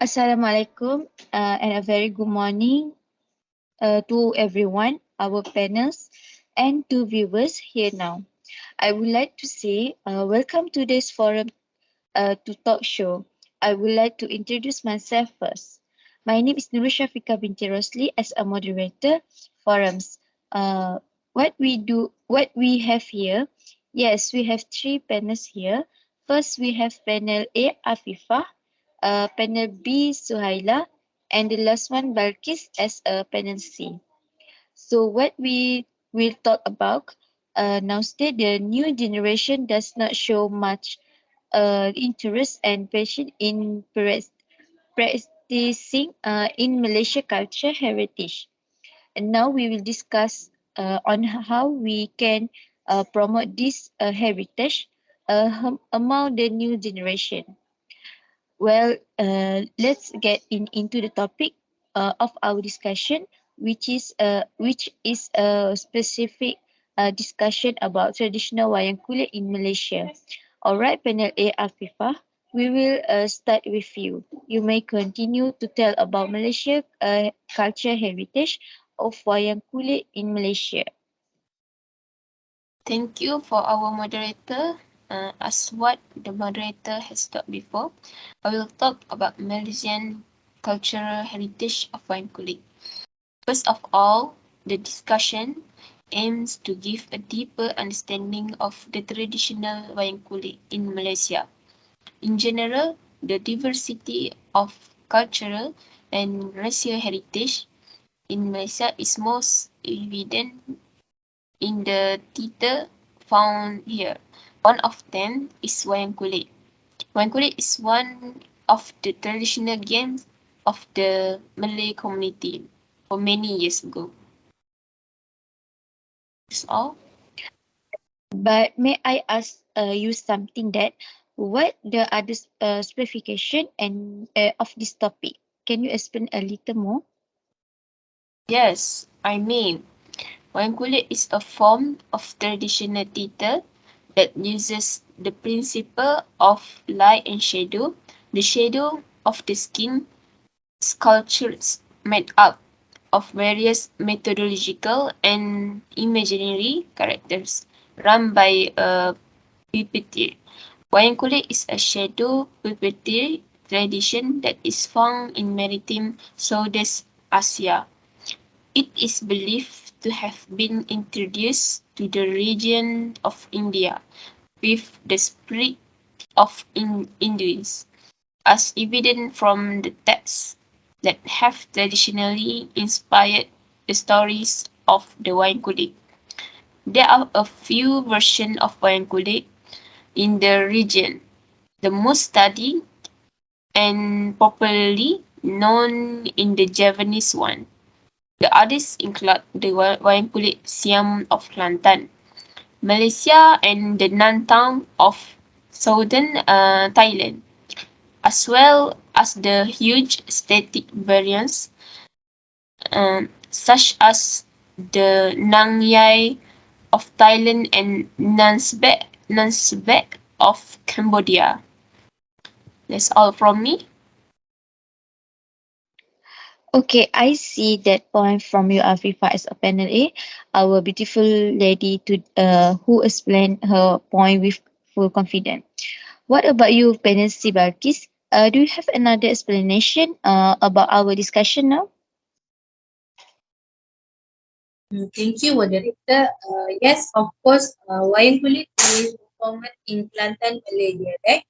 Assalamualaikum and a very good morning to everyone, our panels, and to viewers here now. I would like to say welcome to this forum to talk show. I would like to introduce myself first. My name is Nurul Shafika binti Rosli as a moderator forums. What we have here, yes, we have three panels here. First, we have panel A, Afifah, panel B, Suhaila, and the last one, Balkis, as a panel C. So what we will talk about now, the new generation does not show much interest and passion in practicing in Malaysia culture heritage. And now we will discuss on how we can promote this heritage among the new generation. Well, let's get into the topic of our discussion, which is a specific discussion about traditional wayang kulit in Malaysia. Alright, panel A, Afifah, we will start with you. You may continue to tell about Malaysia culture heritage of wayang kulit in Malaysia. Thank you for our moderator. As what the moderator has talked before, I will talk about Malaysian cultural heritage of wayang kulit. First of all, the discussion aims to give a deeper understanding of the traditional wayang kulit in Malaysia. In general, the diversity of cultural and racial heritage in Malaysia is most evident in the theatre found here. One of them is Wayang Kulit. Wayang Kulit is one of the traditional games of the Malay community for many years ago. That's all. But may I ask you something that what the other specification and of this topic? Can you explain a little more? Yes, I mean, Wayang Kulit is a form of traditional theatre that uses the principle of light and shadow. The shadow of the skin sculptures made up of various methodological and imaginary characters run by a puppeteer. Wayang Kulit is a shadow puppeteer tradition that is found in maritime Southeast Asia. It is believed to have been introduced to the region of India with the spirit of Indians, as evident from the texts that have traditionally inspired the stories of the wayang kulit. There are a few versions of wayang kulit in the region. The most studied and popularly known in the Javanese one. The others include the wayang kulit Siam of Kelantan, Malaysia, and the Nantang of southern Thailand, as well as the huge static variants such as the Nang Yai of Thailand and Nansbek of Cambodia. That's all from me. Okay, I see that point from you, Afifa, as a panel A, our beautiful lady to who explained her point with full confidence. What about you, panel C, Balkis? Do you have another explanation about our discussion now? Thank you, moderator. Yes, of course, Wayang Kulit is performed in Kelantan, Malaysia, right?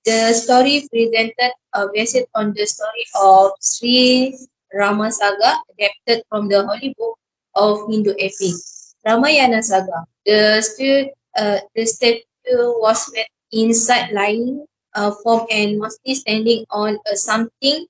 The story presented based on the story of Sri Rama Saga, adapted from the holy book of Hindu epic, Ramayana Saga. The statue was made in side-lying form and mostly standing on something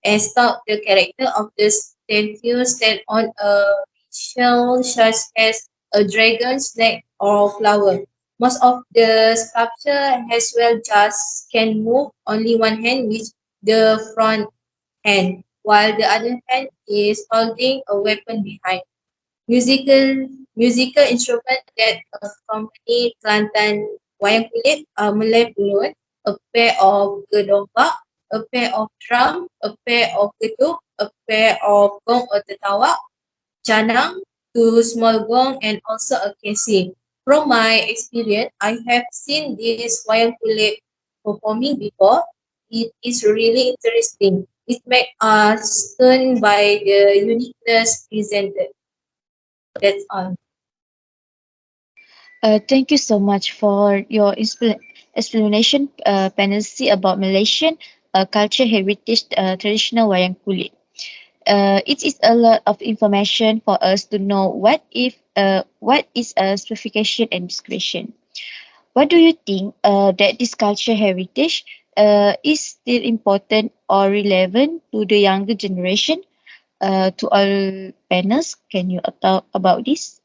as thought the character of the statue stand on a shell such as a dragon, snake, or flower. Most of the sculpture as well just can move only one hand with the front hand, while the other hand is holding a weapon behind. Musical instrument that accompany Kelantan wayang kulit are Malay flute, a pair of gedombak, a pair of drum, a pair of ketuk, a pair of gong or tetawa, canang, two small gong, and also a casing. From my experience, I have seen this wayang kulit performing before. It is really interesting. It makes us stunned by the uniqueness presented. That's all. Thank you so much for your explanation, Panelsi, about Malaysian culture heritage traditional wayang kulit. It is a lot of information for us to know what is a specification and description. What do you think that this culture heritage is still important or relevant to the younger generation? To all panels, can you talk about this?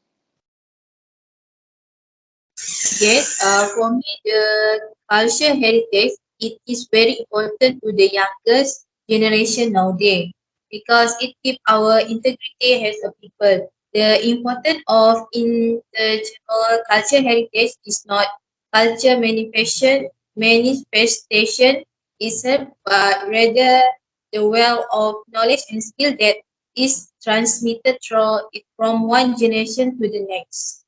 Yes, for me, the culture heritage, it is very important to the youngest generation nowadays because it keeps our integrity as a people. The importance of intergenerational culture heritage is not culture manifestation itself, but rather the well of knowledge and skill that is transmitted through it from one generation to the next.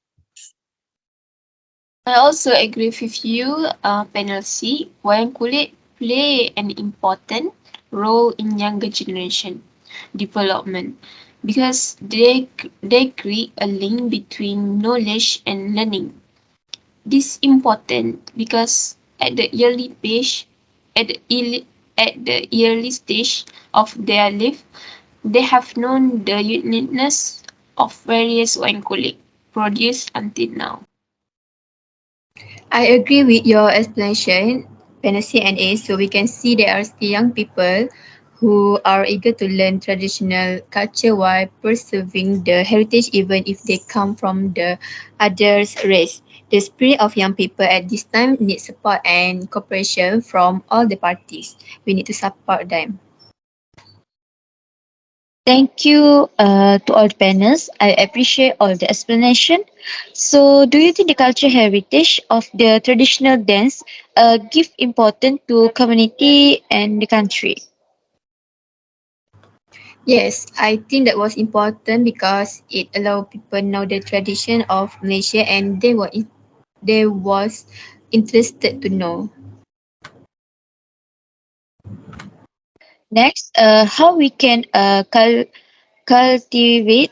I also agree with you, panel C. Wayang kulit play an important role in younger generation development because they create a link between knowledge and learning. This important because at the early, at the early stage of their life, they have known the uniqueness of various wine kulit produced until now. I agree with your explanation, Panacea and Ace. So we can see there are still young people who are eager to learn traditional culture while preserving the heritage even if they come from the others race. The spirit of young people at this time needs support and cooperation from all the parties. We need to support them. Thank you to all the panels. I appreciate all the explanation. So, do you think the cultural heritage of the traditional dance give importance to community and the country? Yes, I think that was important because it allowed people know the tradition of Malaysia and they was interested to know. Next, how we can cultivate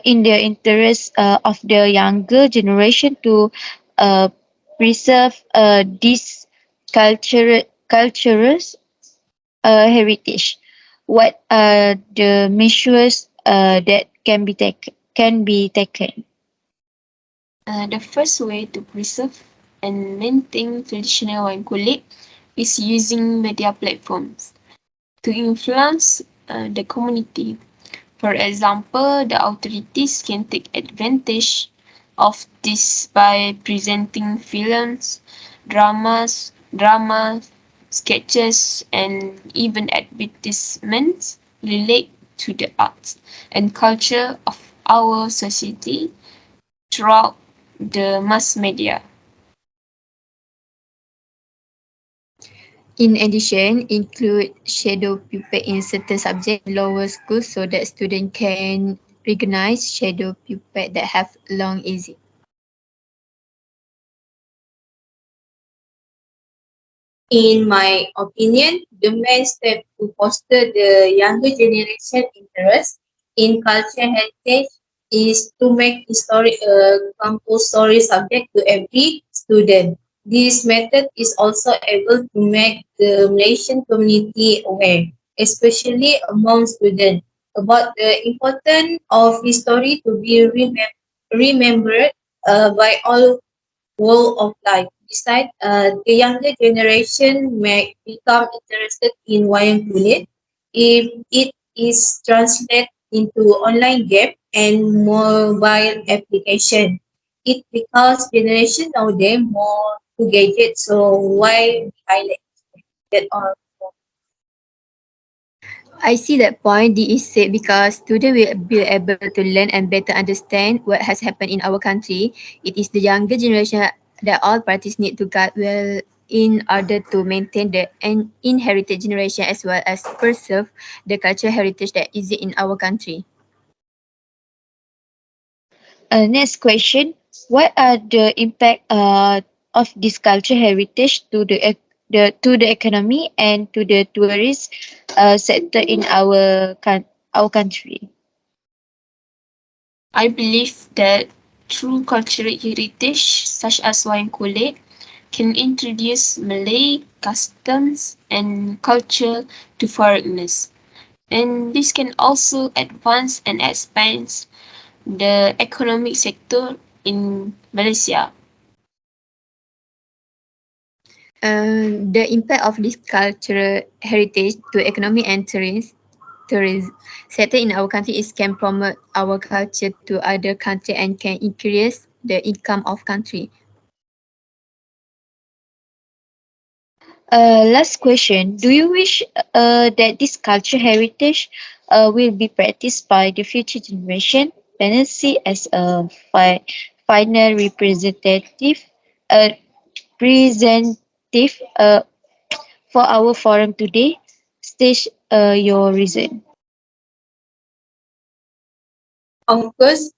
in the interest of the younger generation to uh, preserve this cultural heritage. What are the measures that can be taken? The first way to preserve and maintain traditional wine kulit is using media platforms to influence the community. For example, the authorities can take advantage of this by presenting films, dramas, sketches, and even advertisements relate to the arts and culture of our society throughout the mass media. In addition, include shadow pupil in certain subjects in lower schools so that students can recognize shadow pupil that have long exit. In my opinion, the main step to foster the younger generation interest in culture heritage is to make history a compulsory subject to every student. This method is also able to make the Malaysian community aware, especially among students, about the importance of history to be remembered by all world of life. Besides, the younger generation may become interested in wayang kulit if it is translated into online game and mobile application. It becomes generation nowadays more to gadgets, so why we highlight that all? I see that point D is said because students will be able to learn and better understand what has happened in our country. It is the younger generation that all parties need to guide well in order to maintain the inherited generation as well as preserve the cultural heritage that is in our country. Next question. What are the impact of this cultural heritage to the economy and to the tourist sector in our country? I believe that true cultural heritage, such as wayang kulit, can introduce Malay customs and culture to foreigners. And this can also advance and expand the economic sector in Malaysia. The impact of this cultural heritage to economy and tourism sector in our country is can promote our culture to other country and can increase the income of country. Last question. Do you wish that this cultural heritage will be practiced by the future generation? Penancy as a final uh, representative for our forum today. State your reason. Of course,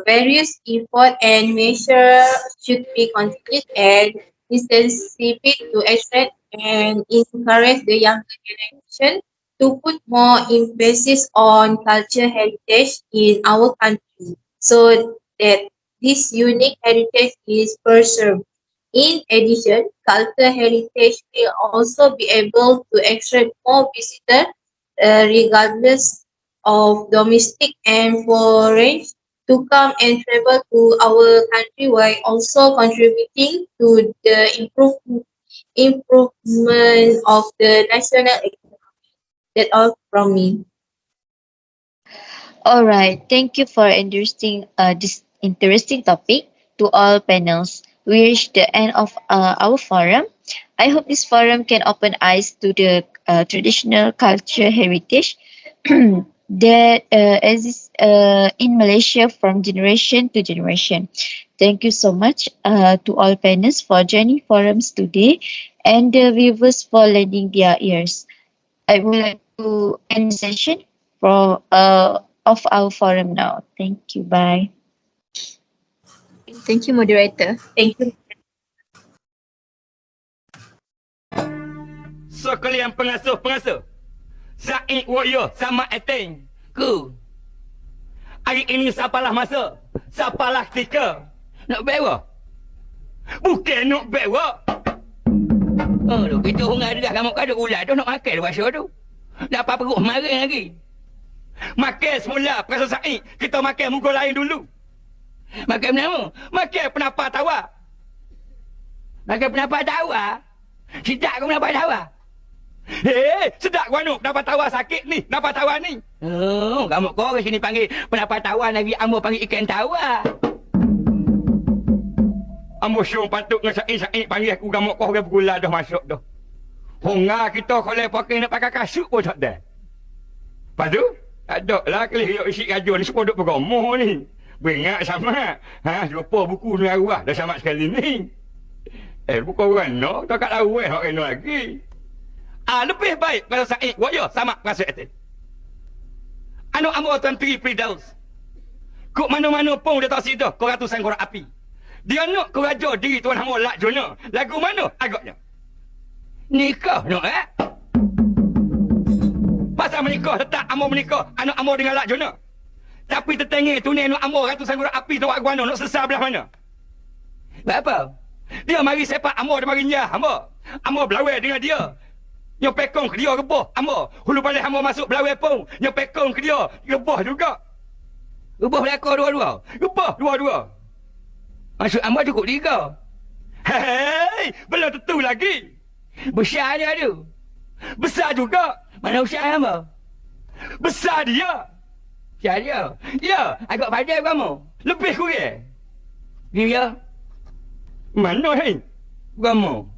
various effort and measures should be continued and intensified to attract and encourage the younger generation to put more emphasis on culture heritage in our country so that this unique heritage is preserved. In addition, cultural heritage will also be able to attract more visitors regardless of domestic and foreign to come and travel to our country while also contributing to the improvement of the national economy. That's all from me. All right. Thank you for interesting this interesting topic to all panels. We reached the end of our forum. I hope this forum can open eyes to the traditional culture heritage that exists in Malaysia from generation to generation. Thank you so much to all panelists for joining forums today and the viewers for lending their ears. I would like to end the session of our forum now. Thank you. Bye. Thank you, moderator. Thank you. Sekalian pengasuh-pengasuh, Said Warrior sama Eteng ku. Hari ini siapalah masa, siapalah ketika nak bewa. Bukan nak bewa. Oh, tu kita orang dah kamu kada ulat tu nak makan bahasa tu. Dapat perut maring lagi. Makan semula Profesor Said, kita makan muka lain dulu. Makan apa? Makan penapa tawa. Makan penapa tawa? Sedap ke penapa tawa? Hei, sedap gua nak penapa tawa sakit ni, penapa tawa ni. Oh, kamu kau ke sini panggil penapa tawa lagi, ambo panggil ikan tawa. Ambo syong patut dengan Said panggil aku kamu kau ke bergula dah masuk dah. Honga kita kalau pakai nak pakai kasut pun tak ada. Lepas tu, ada lah kelih yuk isi kaju ni semua duk bergomoh ni. Beringat sama. Ha, jumpa buku ni arwah dah sama sekali ni. Buku orang no, tak kat lawa hak kena lagi. Lebih baik kalau Said Warrior sama rasa etin. Anu ambo Tuan-Tri Firdaus. Kok mana-mana pun dia tak sidah kau ratusan korang api. Dia nak kau raja diri Tuan Hamo Lak Jona. Lagu mana agaknya? Nikah nak Pasal menikah tetap ambo menikah. Anak ambo dengan Lak Jona. Tapi tertengah tu ni anak ambo ratusan korang api tu wak guana nak sesar belah mana? Apa? Dia mari sepak ambo dia mari nyah ambo. Ambo belawai dengan dia. Nyo pekong ke dia rebah ambo. Hulu balik ambo masuk belawai pun. Nyo pekong ke dia rebah juga. Rebah belakang dua-dua. Rebah dua-dua. Maksud ambo cukup 3. Hei, belum tentu lagi. Besar dia tu. Besar juga. Mana usaha ambo? Besar dia. Besar dia. Ya, agak padan kamu. Lebih kurang. Dia. Mana hei? Kamu.